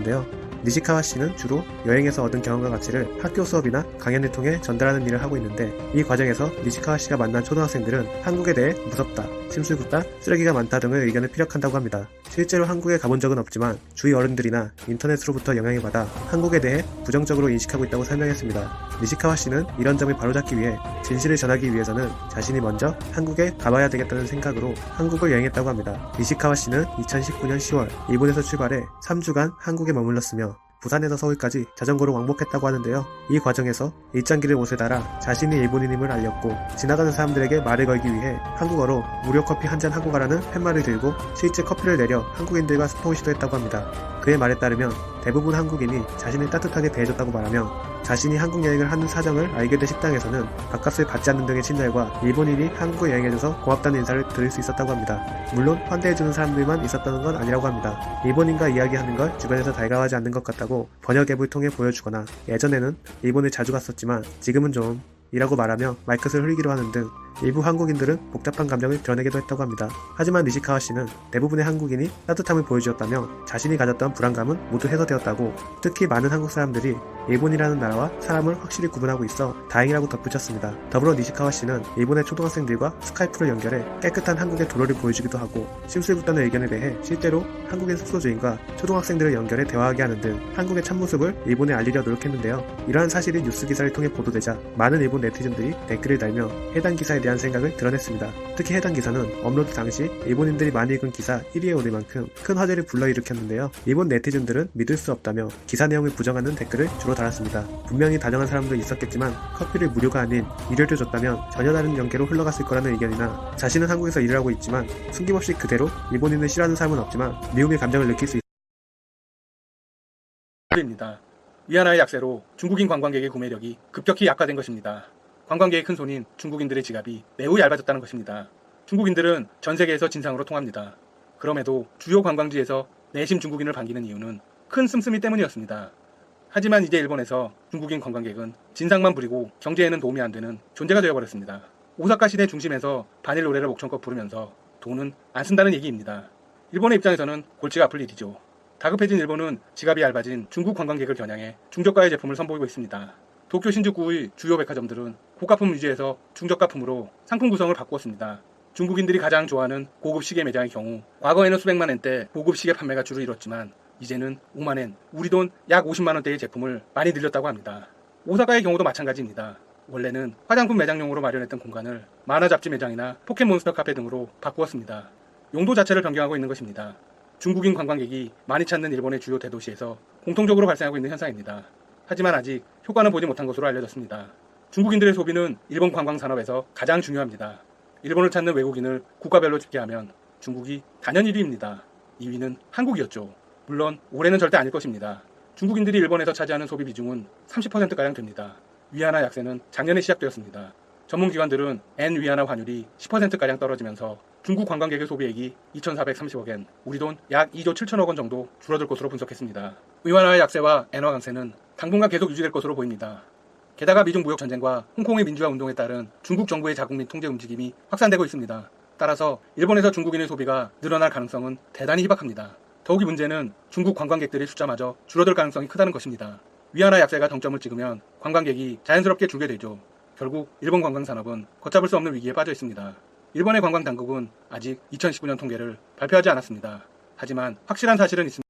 있었는데요. 니시카와 씨는 주로 여행에서 얻은 경험과 가치를 학교 수업이나 강연을 통해 전달하는 일을 하고 있는데, 이 과정에서 니시카와 씨가 만난 초등학생들은 한국에 대해 무섭다, 심술궂다, 쓰레기가 많다 등의 의견을 피력한다고 합니다. 실제로 한국에 가본 적은 없지만 주위 어른들이나 인터넷으로부터 영향을 받아 한국에 대해 부정적으로 인식하고 있다고 설명했습니다. 니시카와 씨는 이런 점을 바로잡기 위해 진실을 전하기 위해서는 자신이 먼저 한국에 가봐야 되겠다는 생각으로 한국을 여행했다고 합니다. 니시카와 씨는 2019년 10월 일본에서 출발해 3주간 한국에 머물렀으며 부산에서 서울까지 자전거로 왕복했다고 하는데요. 이 과정에서 일장기를 옷에 달아 자신이 일본인임을 알렸고, 지나가는 사람들에게 말을 걸기 위해 한국어로 무료 커피 한 잔 하고 가라는 팻말을 들고 실제 커피를 내려 한국인들과 소통을 시도했다고 합니다. 그의 말에 따르면 대부분 한국인이 자신을 따뜻하게 대해줬다고 말하며, 자신이 한국 여행을 하는 사정을 알게 된 식당에서는 밥값을 받지 않는 등의 친절과 일본인이 한국을 여행해줘서 고맙다는 인사를 들을 수 있었다고 합니다. 물론 환대해주는 사람들만 있었다는 건 아니라고 합니다. 일본인과 이야기하는 걸 주변에서 달가워하지 않는 것 같다고 번역 앱을 통해 보여주거나, 예전에는 일본을 자주 갔었지만 지금은 좀 이라고 말하며 말끝을 흘리기로 하는 등 일부 한국인들은 복잡한 감정을 드러내기도 했다고 합니다. 하지만 니시카와 씨는 대부분의 한국인이 따뜻함을 보여주었다며 자신이 가졌던 불안감은 모두 해소되었다고, 특히 많은 한국 사람들이 일본이라는 나라와 사람을 확실히 구분하고 있어 다행이라고 덧붙였습니다. 더불어 니시카와 씨는 일본의 초등학생들과 스카이프를 연결해 깨끗한 한국의 도로를 보여주기도 하고, 심술궂다는 의견에 대해 실제로 한국인 숙소주인과 초등학생들을 연결해 대화하게 하는 등 한국의 참모습을 일본에 알리려 노력했는데요. 이러한 사실이 뉴스 기사를 통해 보도되자 많은 일본 네티즌들이 댓글을 달며 해당 기사에 대한 생각을 드러냈습니다. 특히 해당 기사는 업로드 당시 일본인들이 많이 읽은 기사 1위에 오를 만큼 큰 화제를 불러일으켰는데요. 일본 네티즌들은 믿을 수 없다며 기사 내용을 부정하는 댓글을 주로 달았습니다. 분명히 다정한 사람도 있었겠지만 커피를 무료가 아닌 무료로 줬다면 전혀 다른 연계로 흘러갔을 거라는 의견이나, 자신은 한국에서 일을 하고 있지만 숨김없이 그대로 일본인을 싫어하는 사람은 없지만 미움의 감정을 느낄 수 입니다. 위안화의 약세로 중국인 관광객의 구매력이 급격히 약화된 것입니다. 관광객의 큰 손인 중국인들의 지갑이 매우 얇아졌다는 것입니다. 중국인들은 전 세계에서 진상으로 통합니다. 그럼에도 주요 관광지에서 내심 중국인을 반기는 이유는 큰 씀씀이 때문이었습니다. 하지만 이제 일본에서 중국인 관광객은 진상만 부리고 경제에는 도움이 안 되는 존재가 되어버렸습니다. 오사카 시내 중심에서 반일 노래를 목청껏 부르면서 돈은 안 쓴다는 얘기입니다. 일본의 입장에서는 골치가 아플 일이죠. 다급해진 일본은 지갑이 얇아진 중국 관광객을 겨냥해 중저가의 제품을 선보이고 있습니다. 도쿄 신주쿠의 주요 백화점들은 고가품 위주에서 중저가품으로 상품 구성을 바꾸었습니다. 중국인들이 가장 좋아하는 고급 시계 매장의 경우 과거에는 수백만 엔대 고급 시계 판매가 주를 이뤘지만 이제는 5만 엔, 우리 돈 약 50만 원대의 제품을 많이 늘렸다고 합니다. 오사카의 경우도 마찬가지입니다. 원래는 화장품 매장용으로 마련했던 공간을 만화 잡지 매장이나 포켓몬스터 카페 등으로 바꾸었습니다. 용도 자체를 변경하고 있는 것입니다. 중국인 관광객이 많이 찾는 일본의 주요 대도시에서 공통적으로 발생하고 있는 현상입니다. 하지만 아직 효과는 보지 못한 것으로 알려졌습니다. 중국인들의 소비는 일본 관광 산업에서 가장 중요합니다. 일본을 찾는 외국인을 국가별로 집계하면 중국이 단연 1위입니다. 2위는 한국이었죠. 물론 올해는 절대 아닐 것입니다. 중국인들이 일본에서 차지하는 소비 비중은 30%가량 됩니다. 위안화 약세는 작년에 시작되었습니다. 전문기관들은 엔 위안화 환율이 10%가량 떨어지면서 중국 관광객의 소비액이 2,430억엔, 우리 돈 약 2조 7천억 원 정도 줄어들 것으로 분석했습니다. 위안화의 약세와 엔화 강세는 당분간 계속 유지될 것으로 보입니다. 게다가 미중 무역 전쟁과 홍콩의 민주화 운동에 따른 중국 정부의 자국 및 통제 움직임이 확산되고 있습니다. 따라서 일본에서 중국인의 소비가 늘어날 가능성은 대단히 희박합니다. 더욱이 문제는 중국 관광객들의 숫자마저 줄어들 가능성이 크다는 것입니다. 위안화 약세가 정점을 찍으면 관광객이 자연스럽게 줄게 되죠. 결국 일본 관광산업은 걷잡을 수 없는 위기에 빠져 있습니다. 일본의 관광당국은 아직 2019년 통계를 발표하지 않았습니다. 하지만 확실한 사실은 있습니다.